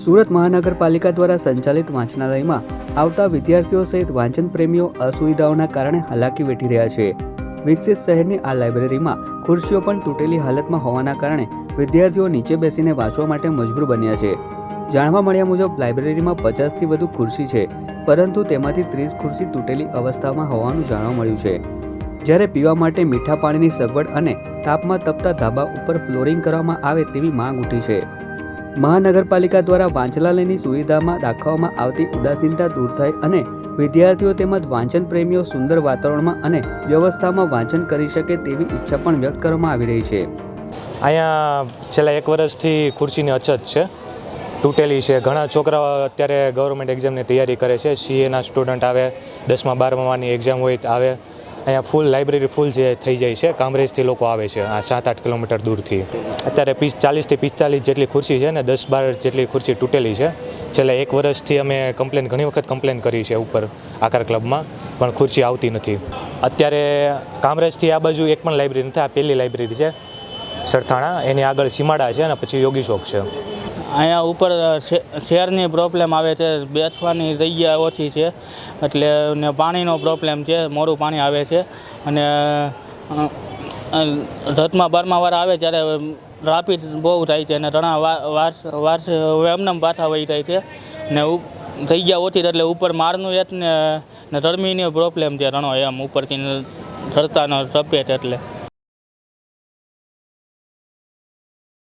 સુરત મહાનગરપાલિકા દ્વારા સંચાલિત વાંચનાલયમાં આવતા વિદ્યાર્થીઓ સહિત વાંચન પ્રેમીઓ અસુવિધાઓના કારણે હાલાકી વેઠી રહ્યા છે। વિકસિત શહેરની આ લાઇબ્રેરીમાં ખુરશીઓ પણ તૂટેલી હાલતમાં હોવાના કારણે વિદ્યાર્થીઓ નીચે બેસીને વાંચવા માટે મજબૂર બન્યા છે। જાણવા મળ્યા મુજબ લાઇબ્રેરીમાં 50થી વધુ ખુરશી છે, પરંતુ તેમાંથી 30 ખુરશી તૂટેલી અવસ્થામાં હોવાનું જાણવા મળ્યું છે। જ્યારે પીવા માટે મીઠા પાણીની સગવડ અને તાપમાં તપતા ધાબા ઉપર ફ્લોરિંગ કરવામાં આવે તેવી માંગ ઉઠી છે। મહાનગરપાલિકા દ્વારા વાંચનાલયની સુવિધામાં દાખવવામાં આવતી ઉદાસીનતા દૂર થાય અને વિદ્યાર્થીઓ તેમજ વાંચન પ્રેમીઓ સુંદર વાતાવરણમાં અને વ્યવસ્થામાં વાંચન કરી શકે તેવી ઈચ્છા પણ વ્યક્ત કરવામાં આવી રહી છે। અહીંયા છેલ્લા 1 વર્ષથી ખુરશીની અછત છે, તૂટેલી છે। ઘણા છોકરાઓ અત્યારે ગવર્મેન્ટ એક્ઝામની તૈયારી કરે છે, સીએના સ્ટુડન્ટ આવે, 10મા 12માની એક્ઝામ હોય આવે। અહીંયા ફૂલ લાઇબ્રેરી ફૂલ જે થઈ જાય છે। કામરેજથી લોકો આવે છે આ 7-8 કિલોમીટર દૂરથી। અત્યારે 40થી 45 જેટલી ખુરશી છે ને 10-12 જેટલી ખુરશી તૂટેલી છે। છેલ્લા 1 વર્ષથી અમે ઘણી વખત કમ્પ્લેન કરી છે ઉપર આકાર ક્લબમાં, પણ ખુરશી આવતી નથી। અત્યારે કામરેજથી આ બાજુ એક પણ લાઇબ્રેરી નથી, આ પહેલી લાઇબ્રેરી છે સરથાણા, એની આગળ સીમાડા છે અને પછી યોગી ચોક છે। અહીંયા ઉપર શેરની પ્રોબ્લેમ આવે છે, બેસવાની જગ્યા ઓછી છે, એટલે ને પાણીનો પ્રોબ્લેમ છે, મોરું પાણી આવે છે અને 10મા 12માવાળા આવે ત્યારે ટ્રાફિક બહુ થાય છે અને ઘણા એમને પાછા વહી જાય છે ને જગ્યા ઓછી એટલે ઉપર માળનું એક ને ધર્મીની પ્રોબ્લેમ છે ઘણો, એમ ઉપરથી ચડતાનો તપેટ એટલે